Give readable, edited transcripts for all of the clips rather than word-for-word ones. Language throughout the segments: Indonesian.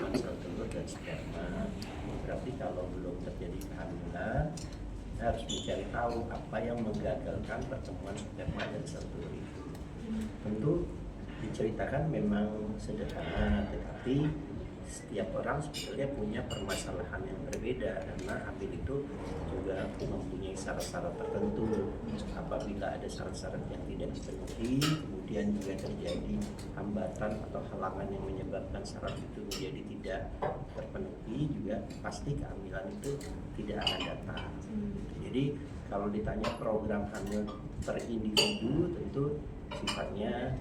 pertemuan sel telur dan sperma. Berarti kalau belum terjadi kehamilan, kita harus mencari tahu apa yang menggagalkan pertemuan sperma dan sel telur itu. Tentu diceritakan memang sederhana, tetapi setiap orang sebetulnya punya permasalahan yang berbeda, karena hamil itu juga mempunyai syarat-syarat tertentu. Apabila ada syarat-syarat yang tidak dipenuhi, kemudian juga terjadi hambatan atau halangan yang menyebabkan syarat itu menjadi tidak terpenuhi, juga pasti kehamilan itu tidak akan datang. Jadi kalau ditanya program hamil per individu, tentu sifatnya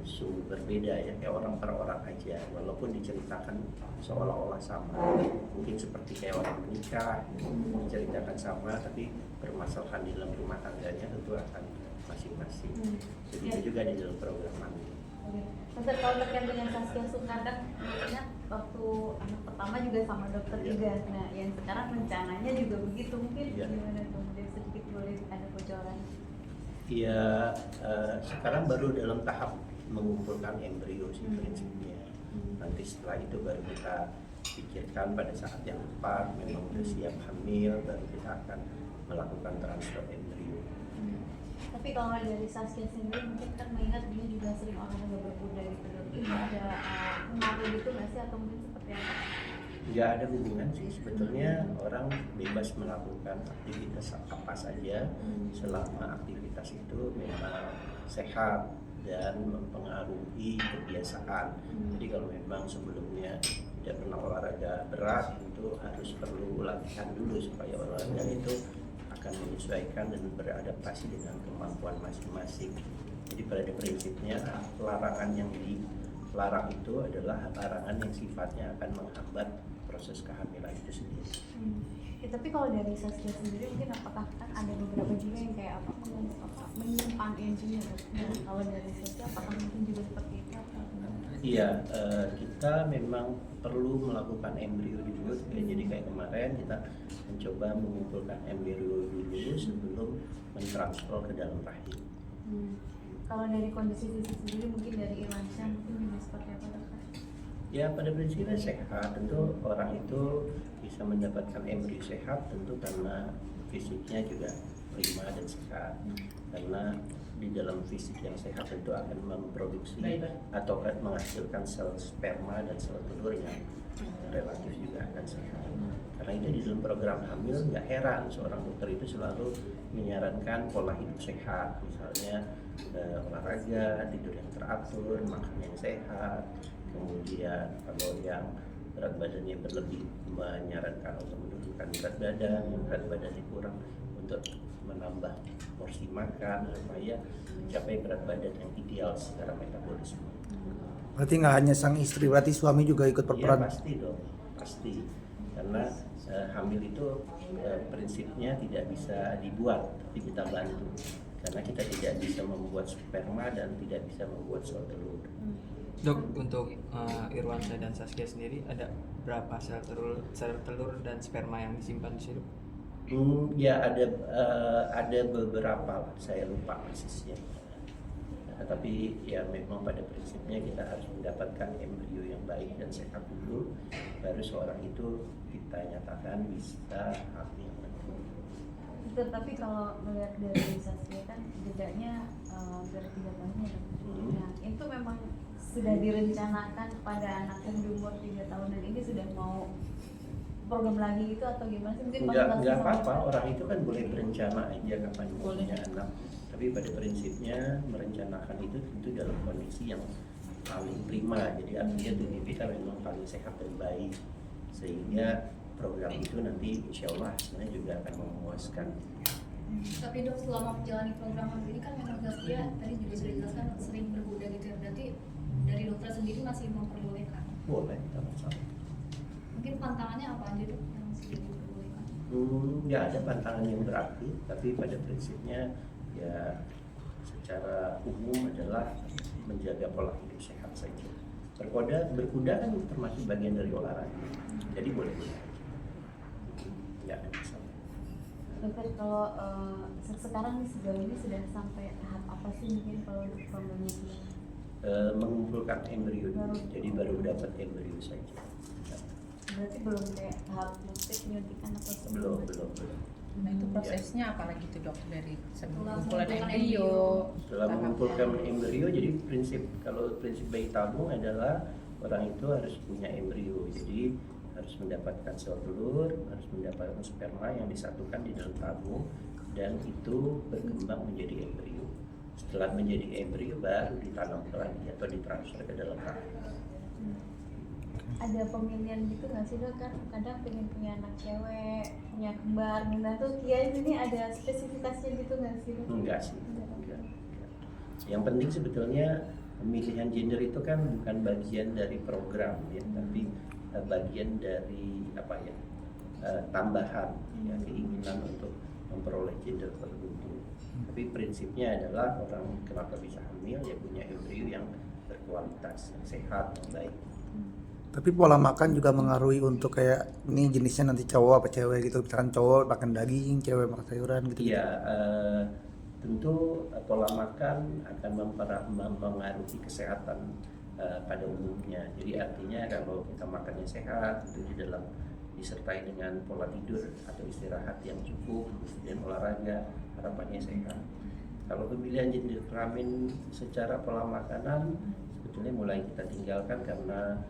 sungguh berbeda ya, kayak orang per orang aja, walaupun diceritakan seolah-olah sama, mungkin seperti kayak orang menikah diceritakan sama, tapi permasalahan di dalam rumah tangganya tentu akan masing-masing. Begitu juga di dalam program hamil. Dokter, kalau terkait dengan Saskia Sukardang, makanya waktu anak pertama juga sama dokter juga. Nah, yang sekarang rencananya juga begitu, mungkin gimana tuh? Sedikit boleh ada bocoran? Iya, sekarang baru dalam tahap mengumpulkan embrio sih prinsipnya. Nanti setelah itu baru kita pikirkan pada saat yang tepat, memang sudah siap hamil, baru kita akan melakukan transfer embrio. Tapi kalau dari Saskia sendiri, mungkin kan mengingat dia juga sering olahraga berkuda gitu, itu ada pengaruh gitu nggak sih, atau mungkin seperti apa? Nggak ada hubungan sih, sebetulnya orang bebas melakukan aktivitas apa saja selama aktivitas itu memang sehat dan mempengaruhi kebiasaan. Jadi kalau memang sebelumnya tidak pernah olahraga berat, itu harus perlu latihan dulu supaya olahraga itu akan menyesuaikan dan beradaptasi dengan kemampuan masing-masing. Jadi pada prinsipnya larangan yang dilarang itu adalah larangan yang sifatnya akan menghambat proses kehamilan itu sendiri. Ya, tapi kalau dari Saskia sendiri, mungkin apakah kan ada beberapa juga yang kayak menyimpan embrio? Nah, kalau dari Saskia apakah mungkin juga seperti itu? Iya, kita memang perlu melakukan embrio dulu. Jadi kayak kemarin kita mencoba mengumpulkan embrio dulu sebelum mentransfer ke dalam rahim. Kalau dari kondisi fisik sendiri, mungkin dari Irwansyah mungkin juga seperti apa, dokter? Ya, pada prinsipnya sehat. Tentu orang itu bisa mendapatkan embrio sehat tentu karena fisiknya juga prima dan sehat. Karena di dalam fisik yang sehat tentu akan memproduksi atau menghasilkan sel sperma dan sel telur yang relatif juga akan sehat. Karena itu di dalam program hamil nggak heran seorang dokter itu selalu menyarankan pola hidup sehat, misalnya olahraga, tidur yang teratur, makan yang sehat. Kemudian kalau yang berat badannya berlebih, menyarankan untuk menurunkan berat badannya kurang untuk menambah porsi makan supaya mencapai berat badan yang ideal secara metabolisme. Berarti nggak hanya sang istri, berarti suami juga ikut berperan? Ya pasti dong, pasti. Karena hamil itu prinsipnya tidak bisa dibuat, tapi kita bantu. Karena kita tidak bisa membuat sperma dan tidak bisa membuat sel telur. Dok, untuk Irwansyah dan Saskia sendiri ada berapa sel telur dan sperma yang disimpan di situ? Ya ada beberapa, saya lupa persisnya. Tapi ya memang pada prinsipnya kita harus mendapatkan embrio yang baik dan sehat dulu, baru seorang itu kita nyatakan bisa hamil. Tapi kalau melihat dari Saskia kan jedanya hampir 3 tahun ya. Nah, itu memang sudah direncanakan pada anak yang berumur 3 tahunan ini sudah mau program lagi gitu atau gimana sih? Mungkin Enggak apa-apa, orang itu kan boleh berencana aja kapan mau punya anak. Tapi pada prinsipnya merencanakan itu tentu dalam kondisi yang paling prima. Jadi artinya tubuh kita memang paling sehat dan baik, sehingga program itu nanti insya Allah sebenarnya juga akan memuaskan. Tapi dok, selama menjalani program ini kan memang Saskia tadi juga sudah dijelaskan sering berkuda gitu ya. Berarti dari dokter sendiri masih memperbolehkan? Boleh, tidak masalah. Mungkin pantangannya apa aja dok yang masih diperbolehkan? Nggak ada pantangan yang berarti, tapi pada prinsipnya ya secara umum adalah menjaga pola hidup sehat saja. Berkuda kan termasuk bagian dari olahraga, jadi boleh-boleh aja. Nggak ada masalah. Dokter, kalau sekarang sejauh ini sudah sampai tahap apa sih mungkin kalau untuk programnya ini? Mengumpulkan embrio dulu, jadi baru dapat embrio saja. berarti belum kayak tahap penyuntikan atau belum. Nah itu prosesnya apalagi tuh dok dari Setelah pengumpulan mengumpulkan embrio. Setelah mengumpulkan embrio, jadi kalau prinsip bayi tabung adalah orang itu harus punya embrio, jadi harus mendapatkan sel telur, harus mendapatkan sperma yang disatukan di dalam tabung dan itu berkembang menjadi embrio. Setelah menjadi embrio baru ditanam lagi atau ditransfer ke dalam rahim. ada pemilihan gitu nggak sih dok? Kan kadang pengen punya anak cewek, punya kembar, nah tuh kiai ini ada spesifikasinya gitu nggak sih dok? Enggak sih. Enggak. Yang penting sebetulnya pemilihan gender itu kan bukan bagian dari program ya, tapi bagian dari apa ya, tambahan ya, keinginan untuk memperoleh gender tertentu. Tapi prinsipnya adalah orang kenapa bisa hamil ya punya embrio yang berkualitas, yang sehat, yang baik. Tapi pola makan juga mengaruhi untuk kayak ini jenisnya nanti cowok apa cewek gitu. Misalkan cowok makan daging, cewek makan sayuran gitu. Iya, tentu pola makan akan mempengaruhi kesehatan pada umumnya. Jadi artinya kalau kita makannya sehat, itu di dalam disertai dengan pola tidur atau istirahat yang cukup dan olahraga, harapannya sehat. Kalau pemilihan jenis kelamin secara pola makanan sebetulnya mulai kita tinggalkan karena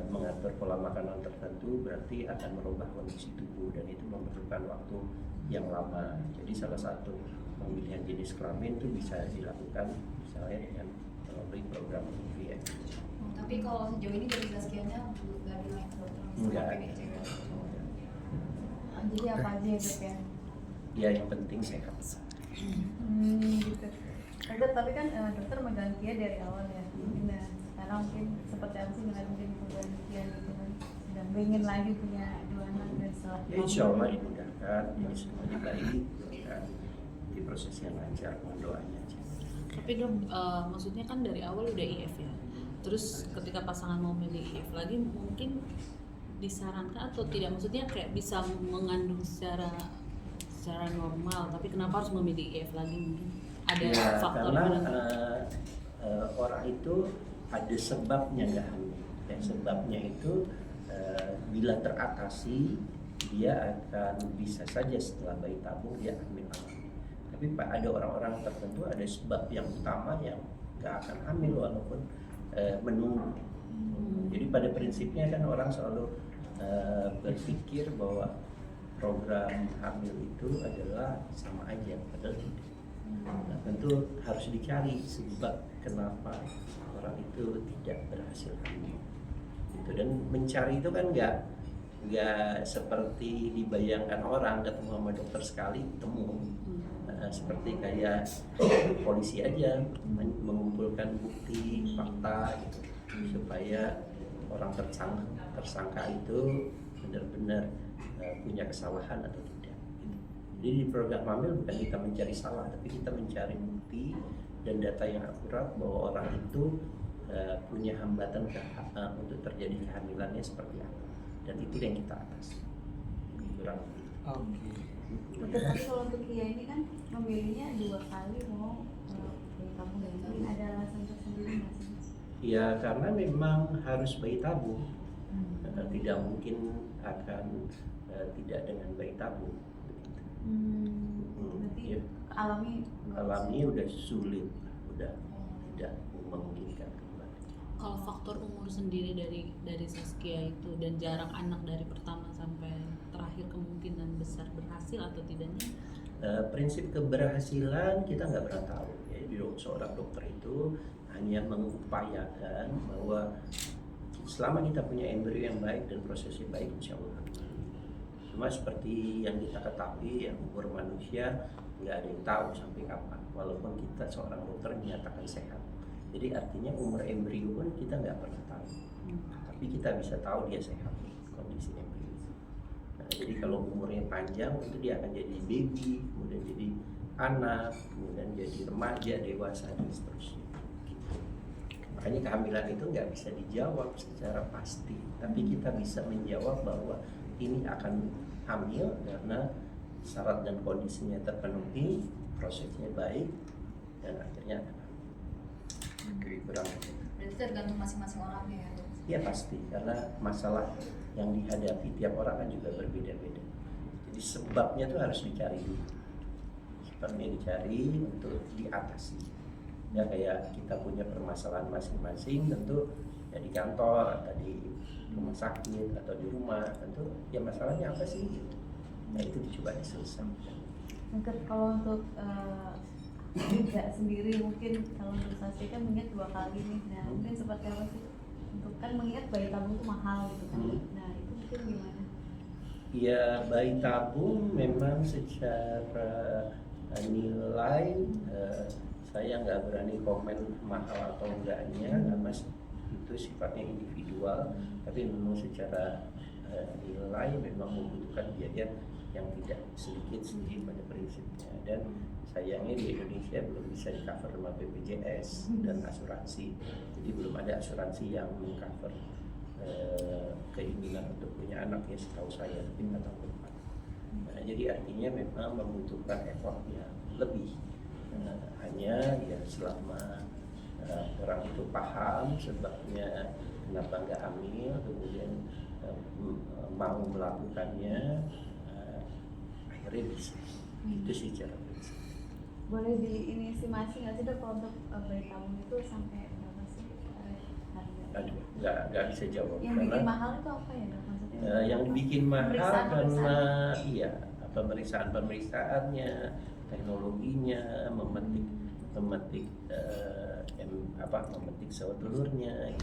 mengatur pola makanan tertentu berarti akan merubah kondisi tubuh dan itu memerlukan waktu yang lama. Jadi salah satu pemilihan jenis kelamin itu bisa dilakukan misalnya dengan melalui program IVF. Tapi kalau sejauh ini dari Zaskia-nya nggak bilang ke dokter Enggak. PDC. Jadi apa aja ya dok ya? Ya yang penting sehat. Gitu. Dok, tapi kan dokter megang Kia dari awal ya. Nah, sekarang mungkin seperti apa sih ngeliat mungkin perubahan Kia gitu kan? Dan pengen lagi punya 2 anak dan setelah Ya, insya Allah dimudahkan, ini semua baik dan di prosesnya lancar, mohon doanya aja. Tapi dok, maksudnya kan dari awal udah IF ya. Terus ketika pasangan mau milih IF lagi mungkin disarankan atau tidak, maksudnya kayak bisa mengandung secara normal, tapi kenapa harus memilih IF lagi, mungkin ada Ya, faktor karena mana? orang itu ada sebabnya nggak hamil. Ya, sebabnya itu bila teratasi dia akan bisa saja setelah bayi tabung dia hamil alami. Tapi ada orang-orang tertentu ada sebab yang utama yang nggak akan hamil walaupun menunggu. Jadi pada prinsipnya kan orang selalu berpikir bahwa program hamil itu adalah sama aja, padahal tidak. Nah, tentu harus dicari sebab kenapa orang itu tidak berhasil hamil. Gitu. Dan mencari itu kan nggak seperti dibayangkan orang ketemu sama dokter sekali ketemu. Seperti kayak polisi aja mengumpulkan bukti fakta gitu, supaya orang tersangka itu benar-benar punya kesalahan atau tidak. Jadi di program hamil bukan kita mencari salah, tapi kita mencari bukti dan data yang akurat bahwa orang itu punya hambatan untuk terjadi kehamilannya seperti apa, dan itu yang kita atasi. Kurang lebih. Oke. Betul, tapi kalau untuk Kia ini kan memilihnya 2 kali mau bayi tabung dan ini ada alasan tersendiri nggak sih? Ya karena memang harus bayi tabung, tidak mungkin akan tidak dengan bayi tabung. Berarti Ya. alami udah sulit, udah tidak memungkinkan kembali. Kalau faktor umur sendiri dari Zaskia itu dan jarak anak dari pertama sampai terakhir kemungkinan besar berhasil atau tidaknya? Prinsip keberhasilan kita nggak pernah tahu. Ya, seorang dokter itu hanya mengupayakan bahwa selama kita punya embrio yang baik dan prosesnya baik, insya Allah. Cuma seperti yang kita ketahui, yang umur manusia nggak ada yang tahu sampai kapan. Walaupun kita seorang dokter menyatakan sehat. Jadi artinya umur embrio pun kita nggak pernah tahu. Tapi kita bisa tahu dia sehat kondisi embrio. Nah, jadi kalau umurnya panjang itu dia akan jadi baby, kemudian jadi anak, kemudian jadi remaja, dewasa dan seterusnya. Gitu. Makanya kehamilan itu nggak bisa dijawab secara pasti, tapi kita bisa menjawab bahwa ini akan hamil karena syarat dan kondisinya terpenuhi, prosesnya baik, dan akhirnya akan hamil. Kurang. Berarti tergantung masing-masing orangnya ya dok? Ya pasti, karena masalah yang dihadapi tiap orang kan juga berbeda-beda. Jadi sebabnya tuh harus dicari dulu. Sebabnya dicari untuk diatasi. Ya kayak kita punya permasalahan masing-masing, tentu ya di kantor atau di rumah sakit atau di rumah, tentu ya masalahnya apa sih gitu. Nah itu dicoba diselesaikan. Mungkin kalau untuk tidak sendiri, mungkin kalau untuk Saskia kan mengingat 2 kali nih, nah mungkin seperti apa sih untuk kan mengingat bayi tabung itu mahal gitu kan, nah itu mungkin gimana? Ya bayi tabung memang secara nilai saya nggak berani komen mahal atau enggaknya, karena itu sifatnya individual. Tapi memang secara nilai memang membutuhkan biaya yang tidak sedikit sih pada prinsipnya. Dan sayangnya di Indonesia belum bisa di cover sama BPJS dan asuransi. Jadi belum ada asuransi yang mengcover keinginan untuk punya anak ya, setahu saya, tapi nggak tahu depan. Nah, jadi artinya memang membutuhkan effort yang lebih. Hanya ya selama orang itu paham sebabnya kenapa nggak hamil, kemudian mau melakukannya, akhirnya bisa. Itu sih cara prinsip. Boleh di ini estimasi nggak sih Dok kalau untuk bayi tabung itu sampai berapa sih harga? Aduh, nggak bisa jawab. Yang bikin mahal itu apa ya Dok maksudnya? Yang bikin mahal Pemeriksaan-pemeriksaan. karena iya pemeriksaan-pemeriksaannya, teknologinya, memetik memetik sel telurnya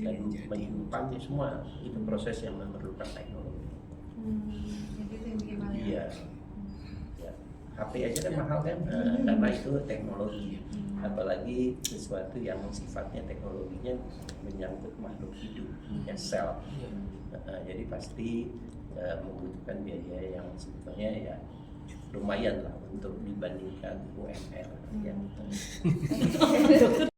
dan menyimpannya, semua itu proses yang memerlukan teknologi. Jadi itu yang bikin mahal. Iya. Ya. HP aja kan mahal kan, karena itu teknologi. Apalagi sesuatu yang sifatnya teknologinya menyangkut makhluk hidup, ya sel. Jadi pasti membutuhkan biaya yang sebetulnya ya lumayan lah untuk dibandingkan UMR yang Dokter